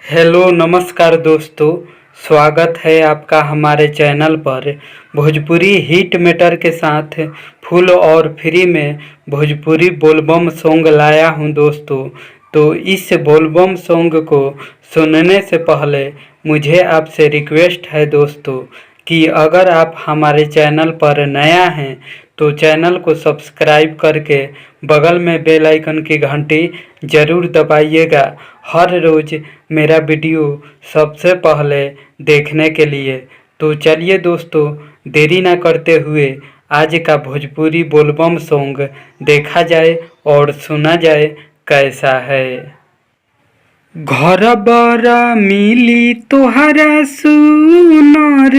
Hello नमस्कार दोस्तों, स्वागत है आपका हमारे चैनल पर। भोजपुरी हिट मैटर के साथ फुल और फ्री में भोजपुरी बोलबम सॉन्ग लाया हूं दोस्तों। तो इस बोलबम सॉन्ग को सुनने से पहले मुझे आपसे रिक्वेस्ट है दोस्तों कि अगर आप हमारे चैनल पर नया हैं तो चैनल को सब्सक्राइब करके बगल में बेल आइकन की घंटी ज़रूर दबाइएगा हर रोज़ मेरा वीडियो सबसे पहले देखने के लिए। तो चलिए दोस्तों, देरी ना करते हुए आज का भोजपुरी बोलबम सॉन्ग देखा जाए और सुना जाए कैसा है। घर बरा मिली तोहरा सुनर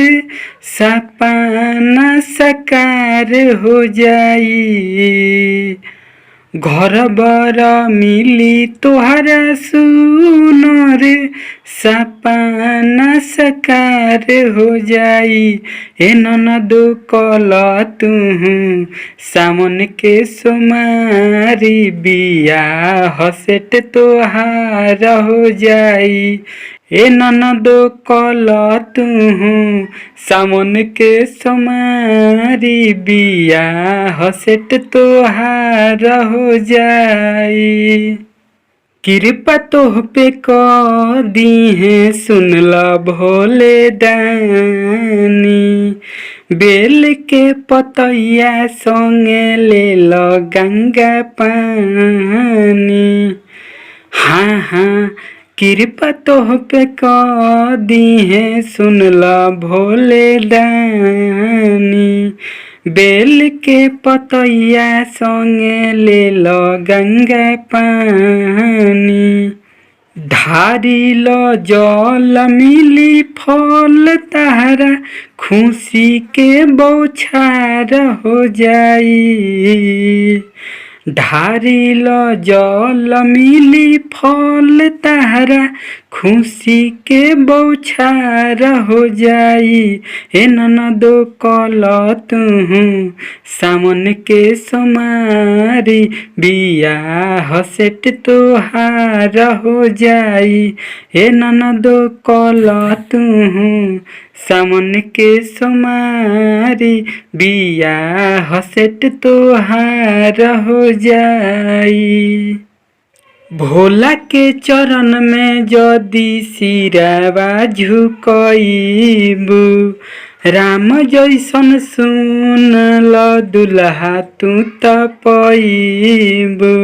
सपना साकार हो जाई। घर बरा मिली तोहरा सुनर सपना साकार हो जाई। ए ननदो कला तुहू सामन के सोमारी बियाह सेट तोहार हो जाई। ए ननदो कला तुहू सामन के सोमारी बियाह सेट तोहार हो जाई। कृपा तोह पे क दी है सुनला भोले दानी। बेल के पतैया संगे ले लो गंगा पानी। हाँ हाँ, कृपा तोह पे क दी है सुनला भोले दानी। बेल के पतैया संगे ले लो गंगा पानी। ढारी लो जल मिली फल तारा खुशी के बौछार हो जाई। ढारी लो जल मिली फल तारा खुशी के बौछार हो जाई। ए ननदो कला तुहू सामन के सोमारी बियाह सेट तोहार हो जाई। ए ननदो कला तुहू सामन के सोमारी बियाह सेट तोहार हो जाई। भोला के चरण में जदि सिरावा झुकइबू राम जैसन सुनल दुल्हा तू त पइबू।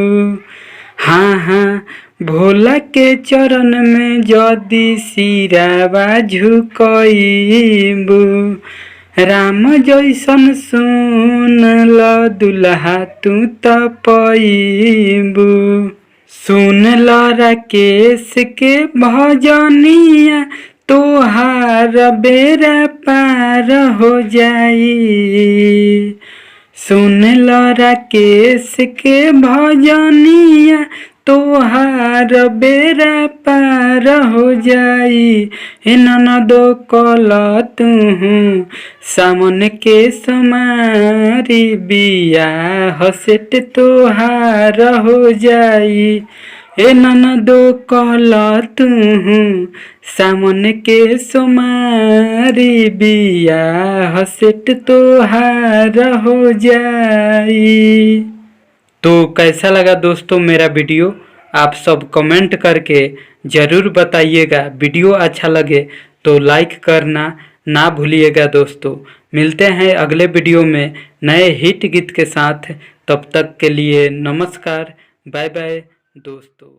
हाँ हाँ, भोला के चरण में जदि सिरावा झुकइबू राम जैसन सुनल दुल्हा तू त पइबू। सुन लो राकेश के भजनिया तोहार बेरा पार हो जाई। सुन लो राकेश के भजनिया तोहार बेरा पार हो जाई। ए ननदो कला तुहू सामन के सोमारी बियाह सेट तोहार हो जाई। ए ननदो कला तुहू सामन के सोमारी बियाह सेट तोहार हो जाई। तो कैसा लगा दोस्तों मेरा वीडियो, आप सब कमेंट करके ज़रूर बताइएगा। वीडियो अच्छा लगे तो लाइक करना ना भूलिएगा दोस्तों। मिलते हैं अगले वीडियो में नए हिट गीत के साथ। तब तक के लिए नमस्कार, बाय बाय दोस्तों।